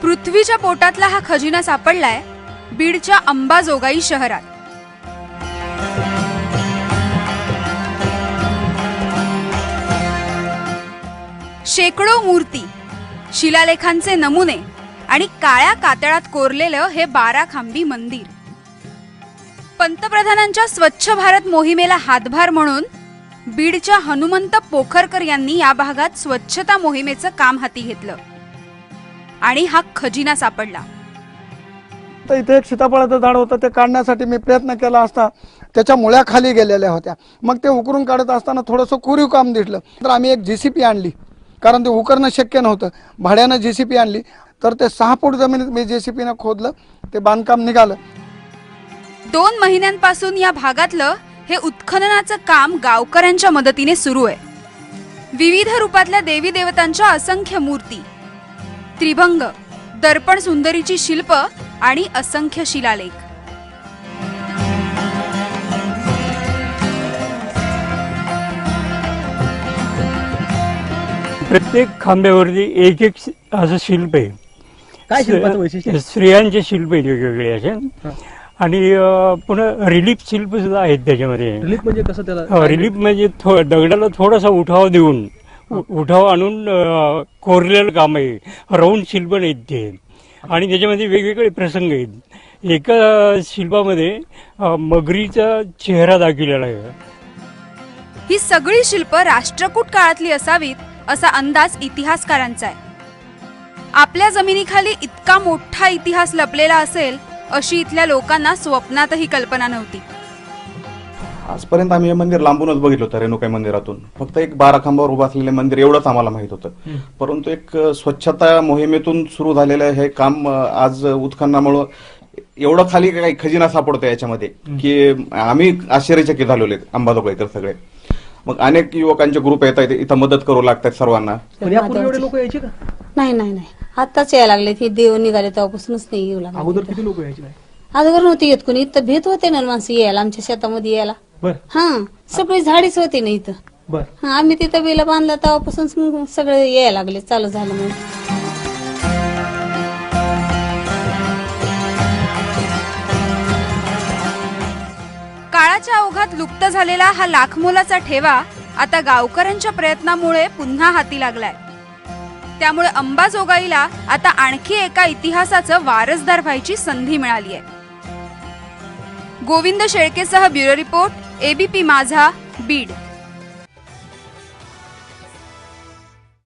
पृथ्वीच्या पोटातला हा खजिना सापडलाय बीडच्या अंबाजोगाई शहरात। शेकडो मूर्ती, शिलालेखांचे नमुने आणि काळ्या कातळात कोरलेलं हे 12 खांबी मंदिर। पंतप्रधानांच्या स्वच्छ भारत मोहिमेला हातभार म्हणून बीडच्या हनुमंत पोखरकर यांनी या भागात स्वच्छता मोहिमेचं काम हाती घेतलं आणि हा खजिना सापडला। तर इथे एक सीताफळाचं झाड होतं, ते काढण्यासाठी मी प्रयत्न केला असता त्याच्या मुळ्या खाली गेलेल्या होत्या। मग ते उकरून काढत असताना थोडंसं कोरीव काम दिसलं, तर आम्ही एक JCP आणली, कारण ते उकरणं शक्य नव्हतं। भाड्यानं JCP आणली, तर ते 6 फूट जमिनीत मी JCPनं खोदलं, ते बांधकाम निघालं। 2 महिन्यांपासून या भागातलं हे उत्खननाचं काम गावकऱ्यांच्या मदतीने सुरू आहे। विविध रूपातल्या देवी देवतांच्या असंख्य मूर्ती, त्रिभंग, दर्पण सुंदरीची शिल्प आणि असंख्य शिलालेख। प्रत्येक खांब्यावरती एक एक असं शिल्प आहे। काय शिल्पाचं वैशिष्ट्य? स्त्रियांचे शिल्प आहेत वेगवेगळे असे, आणि पुन्हा रिलीफ शिल्प सुद्धा आहेत त्याच्यामध्ये। रिलीफ म्हणजे कसं त्याला? रिलीफ म्हणजे दगडाला थोडासा उठाव देऊन उठाव आणून कोरलेलं काम आहे। राऊंड शिल्प नाहीत ते, आणि त्याच्यामध्ये वेगवेगळे प्रसंग आहेत। एका शिल्पामध्ये मगरीचा चेहरा दाखवलेला आहे। ही सगळी शिल्प राष्ट्रकूट काळातली असावीत असा अंदाज इतिहासकारांचा आहे। आपल्या जमिनीखाली इतका मोठा इतिहास लपलेला असेल अशी इथल्या लोकांना स्वप्नातही कल्पना नव्हती। आजपर्यंत आम्ही हे मंदिर लांबूनच बघितलं होतं, रेणुकाई मंदिरातून। फक्त एक 12 खांबावर उभं असलेले मंदिर एवढंच आम्हाला माहित होतं, परंतु एक स्वच्छता मोहिमेतून सुरू झालेलं हे काम आज उत्खननामुळे एवढं खाली काही खजिना सापडतो याच्यामध्ये की आम्ही आश्चर्यचकित झालेलो आहेत अंबाजोगाईकर सगळे। मग अनेक युवकांचे ग्रुप येतात इथं, मदत करू लागतात सर्वांना। यापूर्वी एवढे लोक यायचे का? नाही, आताच यायला लागले। हे देव निघाले तेव्हापासूनच नाही येऊ लागले। अगोदर किती लोक यायचे? नाही, अगोदर नव्हते येत कोणी। इथं भीत होते ना माणसं यायला, आमच्या शेतामध्ये यायला। बर, हा, सगळी झाडीच होती ना इथं। बर, हा, आम्ही तिथं बेला बांधला तेव्हापासून सगळे यायला लागले, चालू झालं म्हणून। काळाच्या ओघात लुप्त झालेला हा लाखमोलाचा ठेवा आता गावकऱ्यांच्या प्रयत्नामुळे पुन्हा हाती लागलाय। त्यामुळे अंबाजोगाईला आता आणखी एका इतिहासाचं वारसदार व्हायची संधी मिळाली आहे। गोविंद शेळकेसह ब्युरो रिपोर्ट, ABP माझा, बीड।